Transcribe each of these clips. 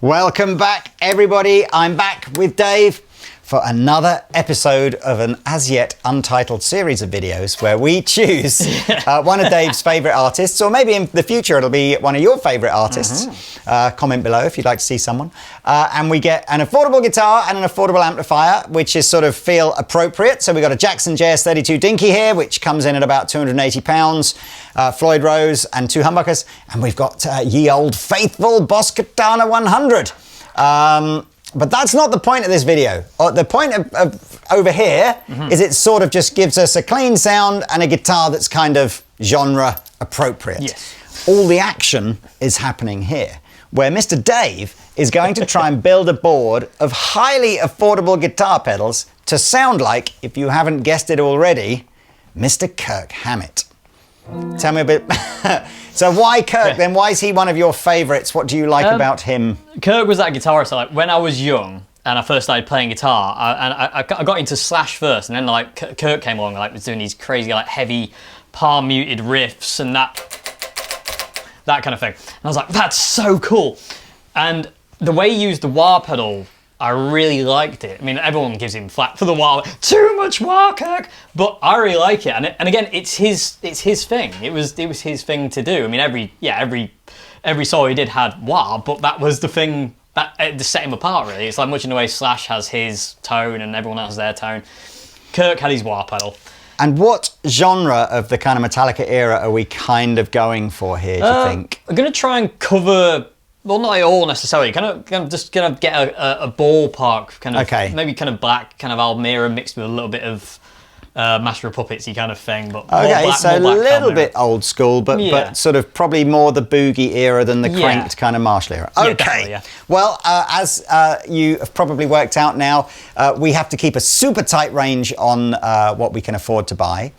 Welcome back, everybody. I'm back with Dave for another episode of an as yet untitled series of videos where we choose one of Dave's favourite artists, or maybe in the future it'll be one of your favourite artists. Comment below if you'd like to see someone. And we get an affordable guitar and an affordable amplifier, which is sort of feel appropriate. So we've got a Jackson JS32 Dinky here, which comes in at about £280, Floyd Rose and 2 humbuckers. And we've got ye old faithful Boss Katana 100. But that's not the point of this video. The point of over here is it sort of just gives us a clean sound and a guitar that's kind of genre appropriate. Yes. All the action is happening here, where Mr. Dave is going to try and build a board of highly affordable guitar pedals to sound like, if you haven't guessed it already, Mr. Kirk Hammett. Tell me a bit. So why Kirk then? Why is he one of your favourites? What do you like about him? Kirk was that guitarist. Like when I was young and I first started playing guitar, I got into Slash first, and then like Kirk came along, like was doing these crazy like heavy palm muted riffs and that kind of thing. And I was like, that's so cool. And the way he used the wah pedal, I really liked it. I mean, everyone gives him flack for the wah. Too much wah, Kirk. But I really like it. And again, it's his thing. It was his thing to do. I mean, every solo he did had wah, but that was the thing that set him apart. Really, it's like much in the way Slash has his tone and everyone else has their tone. Kirk had his wah pedal. And what genre of the kind of Metallica era are we kind of going for here, do you think? I'm going to try and cover, well, not all necessarily, kind of just get a ballpark, kind of, maybe kind of black, kind of Almira mixed with a little bit of Master of Puppetsy kind of thing. But okay, so a little bit old school, but sort of probably more the boogie era than the cranked kind of Marshall era. Okay, yeah. Well, as you have probably worked out now, we have to keep a super tight range on what we can afford to buy.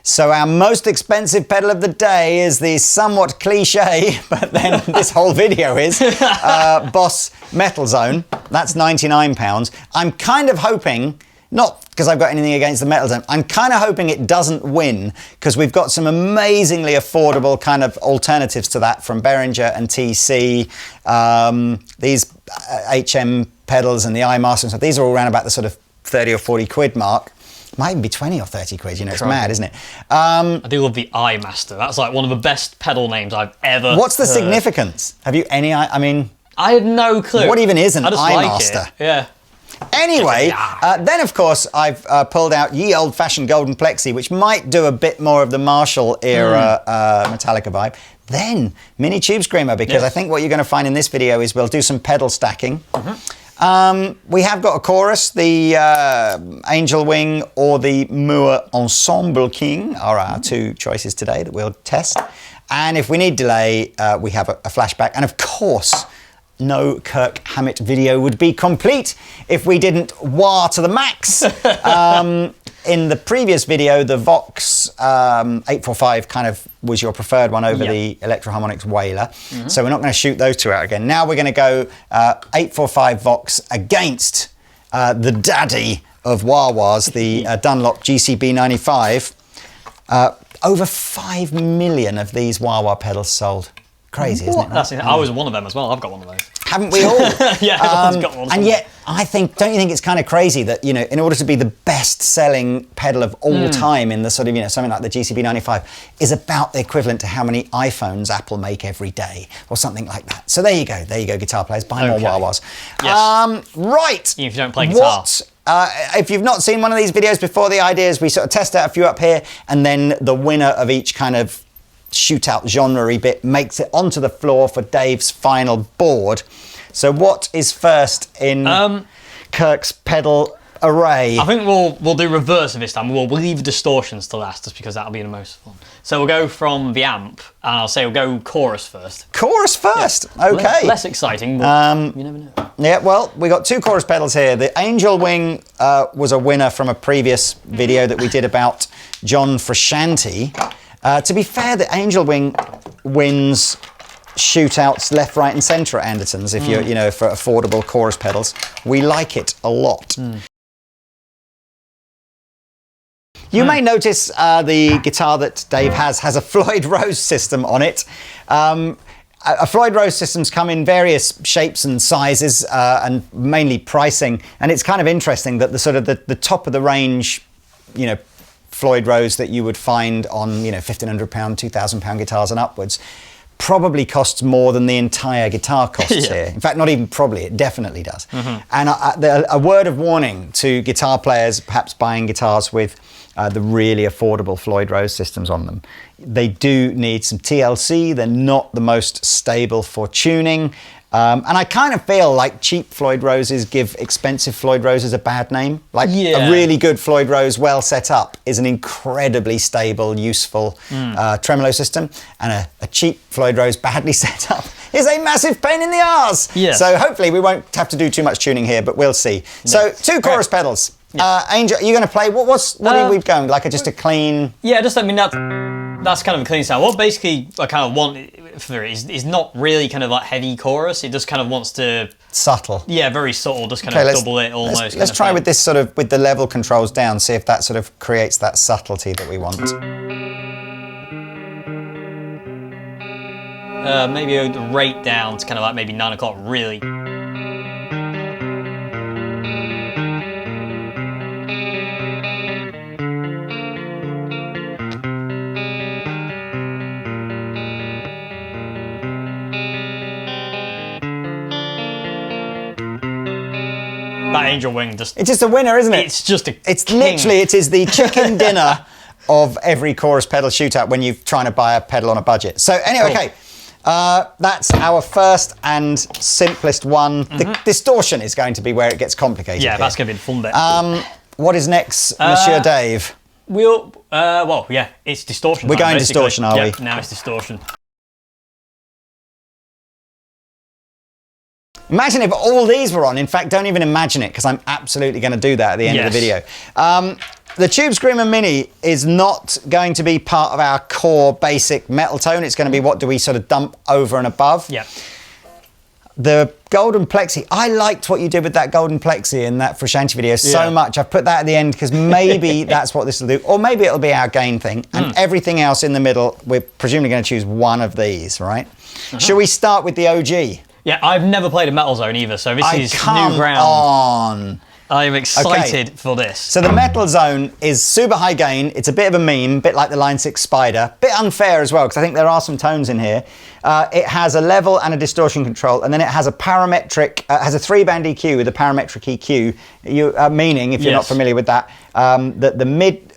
So our most expensive pedal of the day is the somewhat cliche, but then this whole video is, Boss Metal Zone. That's £99. I'm kind of hoping, not because I've got anything against the Metal Zone, I'm kind of hoping it doesn't win, because we've got some amazingly affordable kind of alternatives to that from Behringer and TC. These HM pedals and the iMaster and stuff, these are all around about the sort of 30 or 40 quid mark. Might even be 20 or 30 quid, you know, it's mad, isn't it? I do love the iMaster. That's like one of the best pedal names I've ever What's the heard. significance? Have you any, I mean... I had no clue. What even is an I just iMaster? like it. Yeah. Anyway, then of course I've pulled out ye old-fashioned Golden Plexi, which might do a bit more of the Marshall era Metallica vibe. Then Mini Tube Screamer, because I think what you're going to find in this video is we'll do some pedal stacking. We have got a chorus, the Angel Wing or the Moore Ensemble King are our two choices today that we'll test. And if we need delay, we have a flashback. And of course, no Kirk Hammett video would be complete if we didn't wah to the max. In the previous video, the Vox 845 kind of was your preferred one over the Electro Harmonix Whaler. So we're not going to shoot those two out again. Now we're going to go 845 Vox against the daddy of wah-wahs, the Dunlop GCB 95. Over 5 million of these wah-wah pedals sold. Crazy, isn't it? That's I was one of them as well. I've got one of those. Haven't we all? Yeah, everyone's got one. And yet, I think, don't you think it's kind of crazy that, you know, in order to be the best-selling pedal of all time in the sort of, you know, something like the GCB 95 is about the equivalent to how many iPhones Apple make every day, or something like that. So there you go, guitar players, buy more wah-wahs. Yes. Right. Even if you don't play guitar. If you've not seen one of these videos before, the idea is we sort of test out a few up here, and then the winner of each kind of shootout genre-y bit makes it onto the floor for Dave's final board. So what is first in Kirk's pedal array? I think we'll do reverse of this time. We'll leave distortions to last, just because that'll be the most fun. So we'll go from the amp, and I'll say we'll go chorus first. Chorus first, okay. Less exciting, but you never know. Yeah, well, we got two chorus pedals here. The Angel Wing was a winner from a previous video that we did about John Frusciante. To be fair, the Angel Wing wins shootouts left, right, and centre at Andertons. If you're, you know, for affordable chorus pedals, we like it a lot. You may notice the guitar that Dave has a Floyd Rose system on it. Floyd Rose systems come in various shapes and sizes, and mainly pricing. And it's kind of interesting that the top of the range, Floyd Rose that you would find on, £1,500, £2,000 guitars and upwards, probably costs more than the entire guitar costs here. In fact, not even probably, it definitely does. And a word of warning to guitar players perhaps buying guitars with the really affordable Floyd Rose systems on them. They do need some TLC. They're not the most stable for tuning. And I kind of feel like cheap Floyd Roses give expensive Floyd Roses a bad name. Like a really good Floyd Rose, well set up, is an incredibly stable, useful tremolo system. And a cheap Floyd Rose, badly set up, is a massive pain in the arse. Yes. So hopefully we won't have to do too much tuning here, but we'll see. So 2 chorus pedals. Angel, are you going to play? What are we going? Like just a clean? Yeah, just that's kind of a clean sound. What basically I kind of want for it is not really kind of like heavy chorus. It just kind of wants to subtle. Yeah, very subtle. Just kind of double it almost. Let's try with this with the level controls down. See if that sort of creates that subtlety that we want. Maybe the rate down to kind of like maybe 9 o'clock. Really. That angel wing it's just a winner, isn't it? It's just literally, it is the chicken dinner of every chorus pedal shootout when you're trying to buy a pedal on a budget. So anyway, okay, that's our first and simplest one. The distortion is going to be where it gets complicated. Yeah, that's going to be the fun bit. What is next, Monsieur Dave? It's distortion. We're going distortion, are we? Now it's distortion. Imagine if all these were on. In fact, don't even imagine it, because I'm absolutely going to do that at the end of the video. The Tube Screamer Mini is not going to be part of our core basic metal tone. It's going to be what do we sort of dump over and above. Yeah. The golden plexi, I liked what you did with that golden plexi in that Frusciante video so much. I've put that at the end because maybe that's what this will do. Or maybe it'll be our gain thing. And everything else in the middle, we're presumably going to choose one of these, right? Shall we start with the OG? Yeah, I've never played a Metal Zone either, so this is new ground. On. I'm excited for this. So the Metal Zone is super high gain. It's a bit of a meme, a bit like the Line 6 Spider. Bit unfair as well, because I think there are some tones in here. It has a level and a distortion control, and then it has a parametric, has a 3-band EQ with a parametric EQ, meaning, if you're not familiar with that, that the mid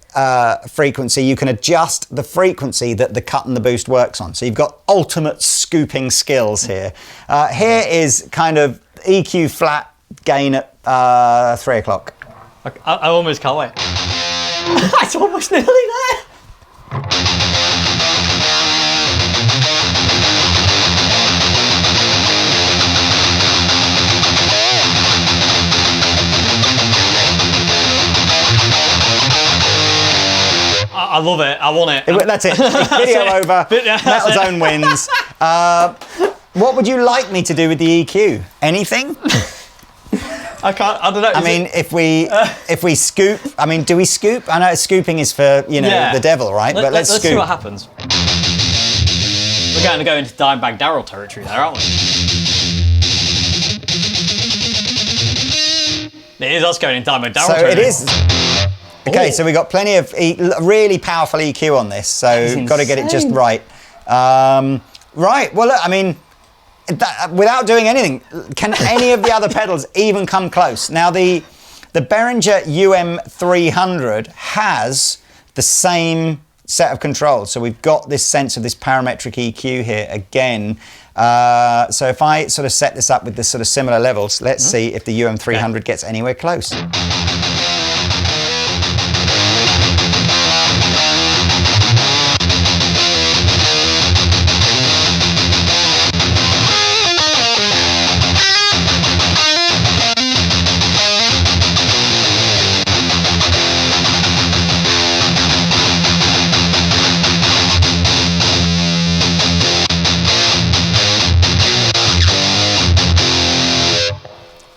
frequency, you can adjust the frequency that the cut and the boost works on. So you've got ultimate scooping skills here. Here is kind of EQ flat gain at 3 o'clock. I almost can't wait. It's almost nearly there. I love it. I want it. That's it. Video over. Metal Zone wins. What would you like me to do with the EQ? Anything? I don't know. I mean, if we scoop, I mean, do we scoop? I know scooping is for, the devil, right? But let's scoop. See what happens. We're going to go into Dimebag Darrell territory there, aren't we? It is us going in Dimebag Darrell territory. So it is. Okay, so we got plenty of really powerful EQ on this, so got to get it just right. Right, well, look, I mean, without doing anything, can any of the other pedals even come close? Now, the Behringer UM300 has the same set of controls, so we've got this sense of this parametric EQ here again. So if I sort of set this up with this sort of similar levels, let's see if the UM300 gets anywhere close.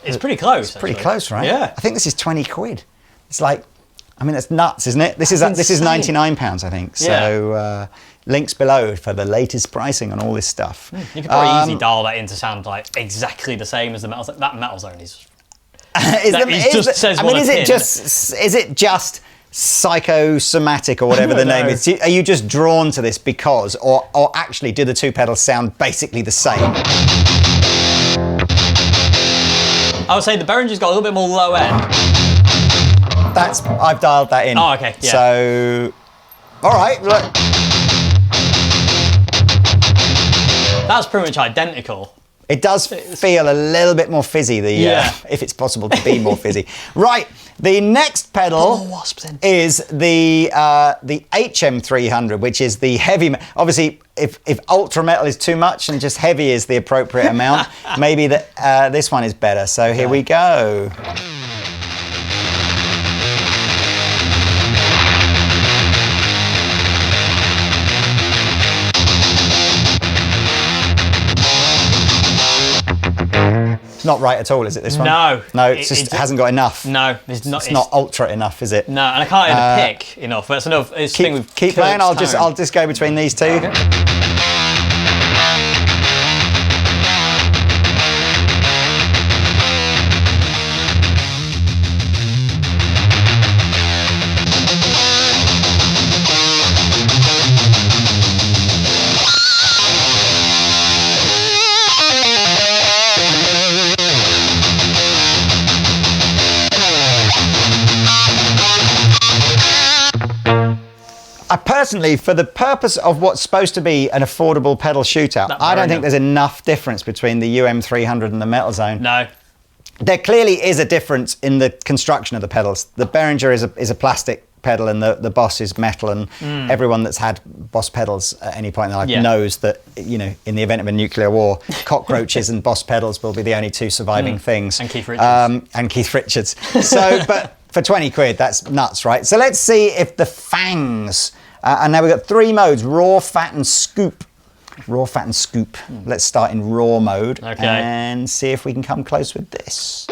It's pretty close. It's pretty close, right? Yeah. I think this is 20 quid. It's like, I mean, that's nuts, isn't it? This is £99, I think. So, Links below for the latest pricing on all this stuff. You could probably easily dial that in to sound like exactly the same as the metal zone. That metal zone is... Is it just psychosomatic or whatever the name is? Are you just drawn to this because, or actually do the two pedals sound basically the same? I would say the Behringer's got a little bit more low end. I've dialed that in. Oh, okay, yeah. So, all right, look. That's pretty much identical. It does feel a little bit more fizzy, if it's possible to be more fizzy. Right, the next pedal is the HM300, which is the heavy. Obviously, if ultra metal is too much and just heavy is the appropriate amount, maybe this one is better. So here we go. Not right at all, is it, this one? No. No, it hasn't got enough. No, it's not ultra enough, is it? No, and I can't even pick enough. That's enough. Keep playing. I'll just go between these two. Okay. Personally, for the purpose of what's supposed to be an affordable pedal shootout, I don't think there's enough difference between the UM300 and the Metal Zone. No. There clearly is a difference in the construction of the pedals. The Behringer is a plastic pedal and the Boss is metal, and everyone that's had Boss pedals at any point in their life knows that, you know, in the event of a nuclear war, cockroaches and Boss pedals will be the only two surviving things. And Keith Richards. And Keith Richards. So, but for 20 quid, that's nuts, right? So let's see if the Fangs... and now we've got 3 modes: raw, fat, and scoop. Raw, fat, and scoop. Let's start in raw mode and see if we can come close with this.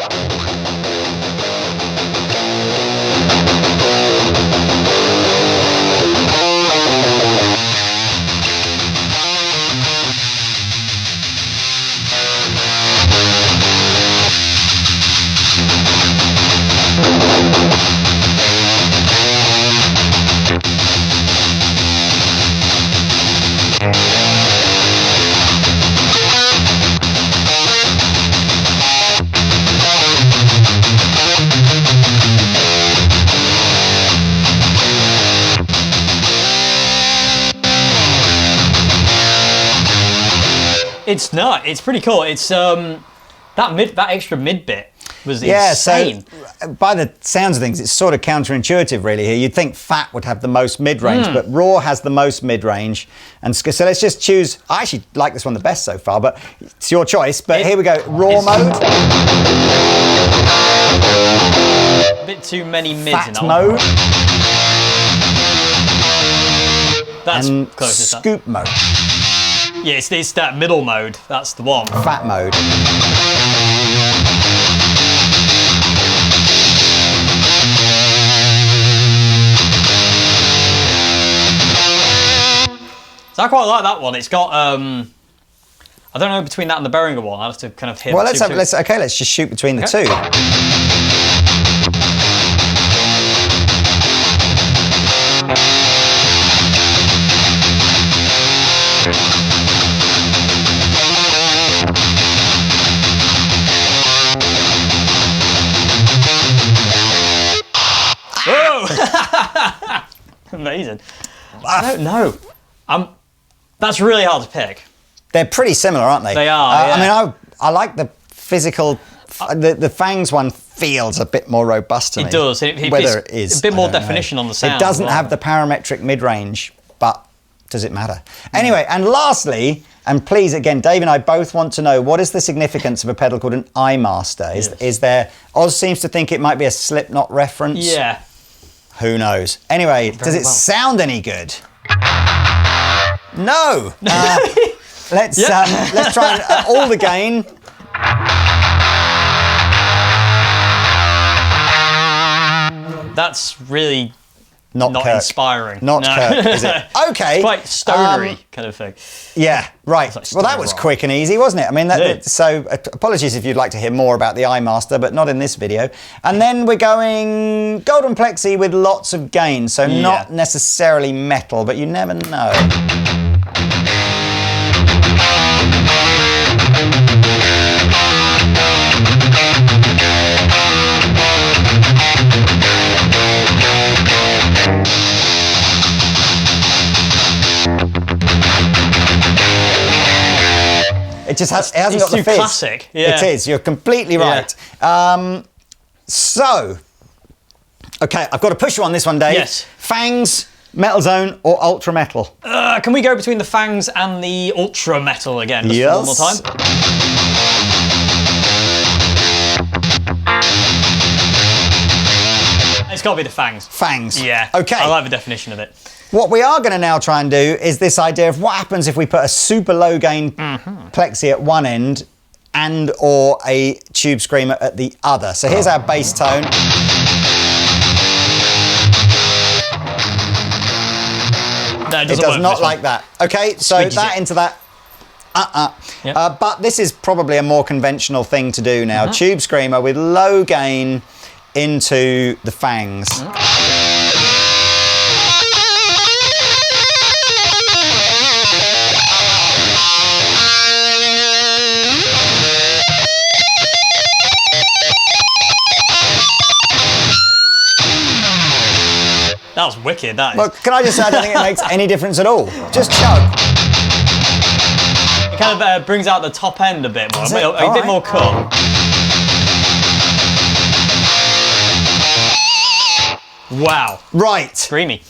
It's not. It's pretty cool. It's that extra mid bit was insane. So by the sounds of things, it's sort of counterintuitive, really. Here, you'd think fat would have the most mid range, but raw has the most mid range. And so let's just choose. I actually like this one the best so far, but it's your choice. But here we go. Raw mode. A bit too many mids fat in that mode. That's and close to scoop mode. Yeah, it's that middle mode. That's the one. Fat mode. So I quite like that one. It's got I don't know between that and the Behringer one. I have to kind of hit. Well, let's just shoot between the two. Amazing. I don't know. That's really hard to pick. They're pretty similar, aren't they? They are. Yeah. I mean, I like the physical. The Fangs one feels a bit more robust to me. It does. Whether it is a bit more definition on the sound. It doesn't have the parametric mid-range, but does it matter? Anyway, and lastly, and please again, Dave and I both want to know, what is the significance of a pedal called an iMaster? Is there? Oz seems to think it might be a Slipknot reference. Yeah. Who knows? Anyway, does it sound any good? No. Let's try all the gain. That's really not Kirk. inspiring. Not No. Kirk, is it? Okay. It's quite stonery kind of thing. Yeah, right. Like Well, that was quick and easy, wasn't it? I mean, so apologies if you'd like to hear more about the iMaster, but not in this video. And then we're going golden plexi with lots of gain, so not necessarily metal, but you never know. It just hasn't got the fizz. Classic. Yeah. It is. You're completely right. So, okay, I've got to push you on this one, Dave. Yes. Fangs, Metal Zone, or Ultra Metal? Can we go between the Fangs and the Ultra Metal again? Just for one more time. It's got to be the Fangs. Fangs. Yeah. Okay. I like the definition of it. What we are going to now try and do is this idea of what happens if we put a super low gain plexi at one end and or a tube screamer at the other. So here's our bass tone. No, it does not like that. Okay, so Squeegees that it. into that. Yep. But this is probably a more conventional thing to do now. Tube screamer with low gain into the Fangs. That was wicked, that is. Well, can I just say I don't think it makes any difference at all. Just chug. It kind of brings out the top end a bit more, a All bit right. more cut. Wow. Right. Screamy.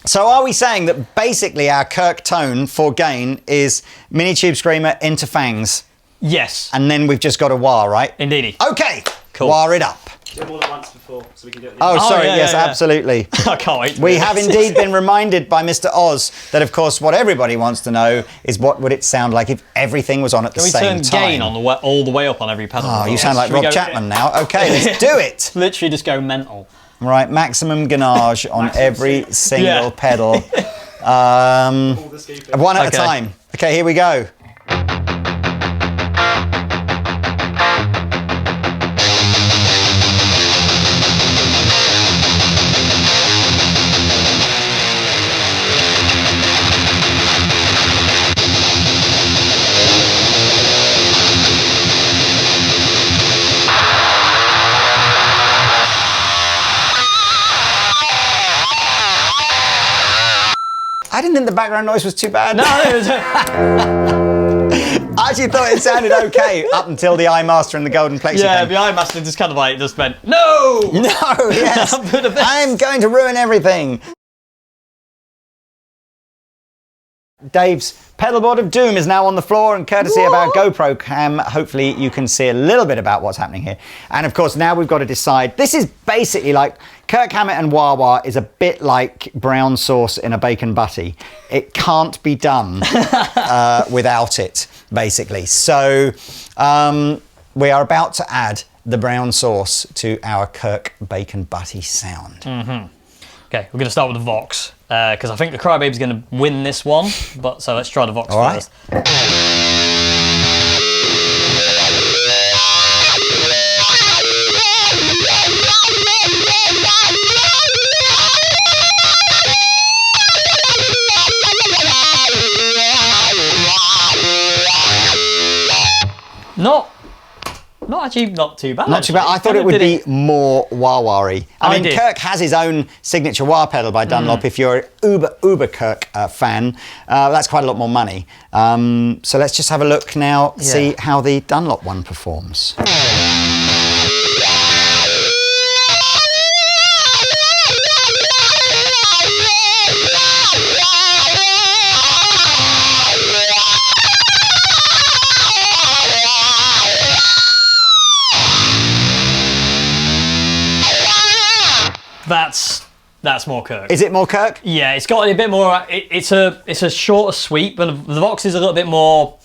So are we saying that basically our Kirk tone for gain is mini tube screamer into Fangs, Yes. and then we've just got a wah, right? Indeedy. Okay. Cool. Wah it up. Do it more than once before, so we can do it. Oh, sorry. yeah, Yes, yeah, yeah. absolutely. I can't wait. to We do have this. indeed been reminded by Mr. Oz that, of course, what everybody wants to know is what would it sound like if everything was on at the Can we same turn time. gain on the way, all the way up on every pedal? Oh, you sound like Should we Rob go- Chapman now. Okay, let's do it. Literally just go mental. Right, maximum gainage on every single Yeah. pedal. All the scooping. One at a Okay. time. Okay, here we go. I didn't think the background noise was too bad. No, it was, I actually thought it sounded okay up until the iMaster and the golden plexi yeah, came. the iMaster just kind of like just went, no! No, yes. Put a bit- I'm going to ruin everything. Dave's pedalboard of doom is now on the floor, and courtesy of our GoPro cam, hopefully you can see a little bit about what's happening here. And of course, now we've got to decide. This is basically like Kirk Hammett and Wah Wah is a bit like brown sauce in a bacon butty. It can't be done without it, basically. So we are about to add the brown sauce to our Kirk bacon butty sound. Okay, we're going to start with the Vox, because I think the Crybaby's going to win this one, but so let's try the Vox All right. first. Not actually not too bad. Not too bad. I thought it would be more wah-wah-y. I mean, did. Kirk has his own signature wah pedal by Dunlop. If you're an uber Kirk fan, that's quite a lot more money. So let's just have a look now, see how the Dunlop one performs. That's more Kirk. Is it more Kirk? Yeah, it's got a bit more. It's a shorter sweep, but the Vox is a little bit more.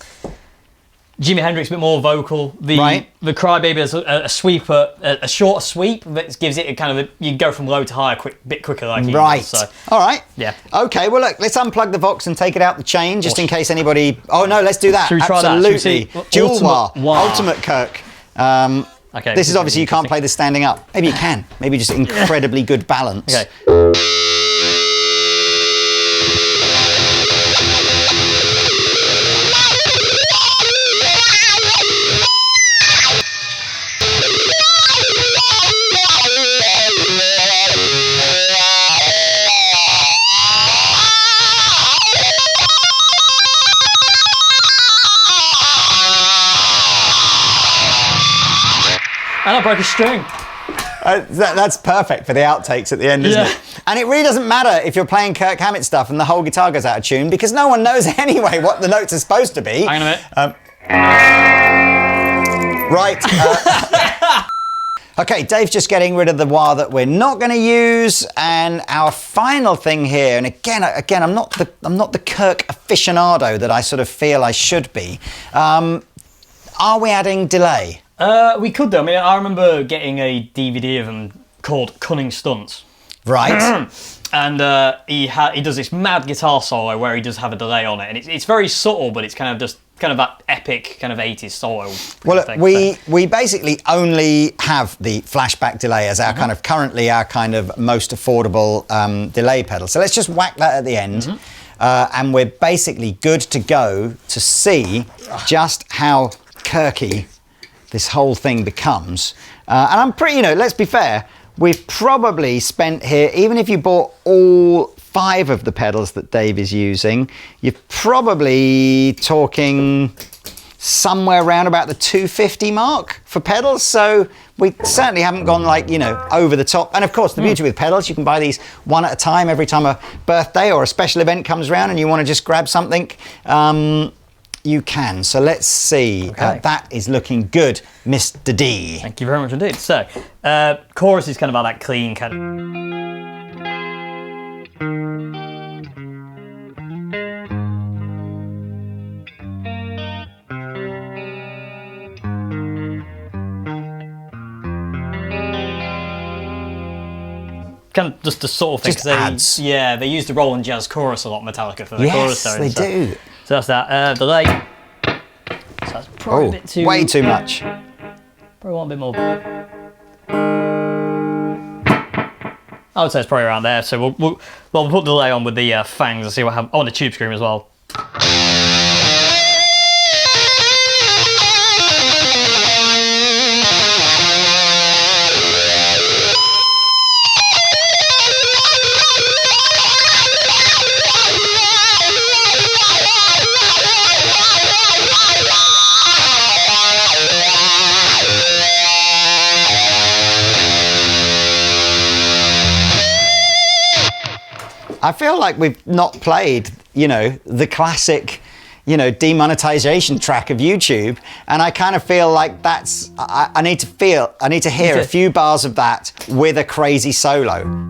Jimi Hendrix a bit more vocal. The Crybaby has a sweeper, a shorter sweep that gives it a kind of you can go from low to high a bit quicker, like he does, so. All right. Yeah. Okay. Well, look. Let's unplug the Vox and take it out the chain, just in case anybody. Oh no, let's do that. Should we try Absolutely. that? Dual wah. Wah. Ultimate Kirk. Okay. This is obviously you can't play this standing up. Maybe you can. Maybe just incredibly good balance. Okay. And I broke a string. That's perfect for the outtakes at the end, isn't it? And it really doesn't matter if you're playing Kirk Hammett stuff and the whole guitar goes out of tune because no one knows anyway what the notes are supposed to be. Hang on a minute. Right. Okay, Dave's just getting rid of the wah that we're not going to use, and our final thing here. And again, I'm not the Kirk aficionado that I sort of feel I should be. Are we adding delay? We could though. I mean, I remember getting a DVD of them called Cunning Stunts. Right. And he does this mad guitar solo where he does have a delay on it, and it's very subtle, but it's kind of that epic kind of 80s solo. Well, we basically only have the Flashback delay as our kind of currently our kind of most affordable delay pedal. So let's just whack that at the end, and we're basically good to go to see just how Kirky this whole thing becomes. And I'm pretty, let's be fair, we've probably spent here, even if you bought all 5 of the pedals that Dave is using, you're probably talking somewhere around about the 250 mark for pedals. So we certainly haven't gone over the top. And of course, the beauty with pedals, you can buy these one at a time every time a birthday or a special event comes around and you want to just grab something. You can. So let's see. Okay. That is looking good, Mr. D. Thank you very much indeed. So, chorus is kind of that clean kind of just the sort of thing. Just adds. They use the Roland Jazz chorus a lot, Metallica, for the chorus. Yes, they do. So that's that. Delay. So that's probably a bit too... way too much. Probably want a bit more... I would say it's probably around there. So we'll put delay on with the fangs and see what happens. Oh, and the tube scream as well. I feel like we've not played, the classic, demonetization track of YouTube, and I kind of feel like that's. I need to hear a few bars of that with a crazy solo.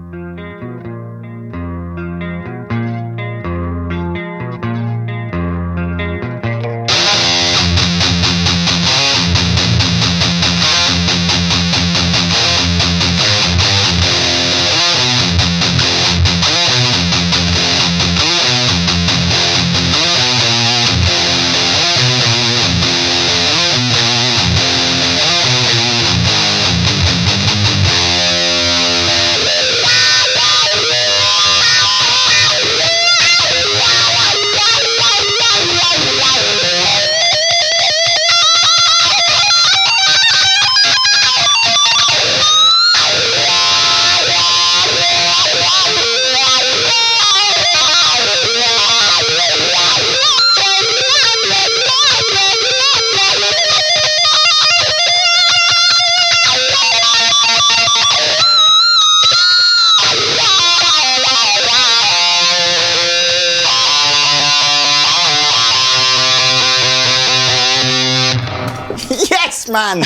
Man.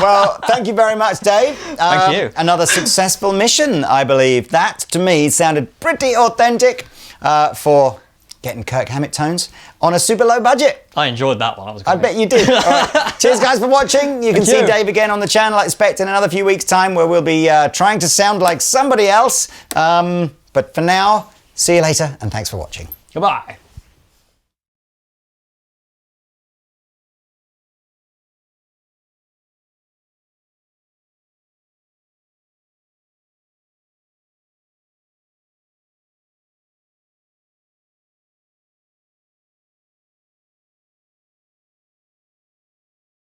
Well, thank you very much, Dave. Thank you. Another successful mission, I believe. That, to me, sounded pretty authentic for getting Kirk Hammett tones on a super low budget. I enjoyed that one. That was great. I bet you did. All right. Cheers, guys, for watching. You can see you. Dave again on the channel, I expect, in another few weeks' time, where we'll be trying to sound like somebody else. But for now, see you later, and thanks for watching. Goodbye.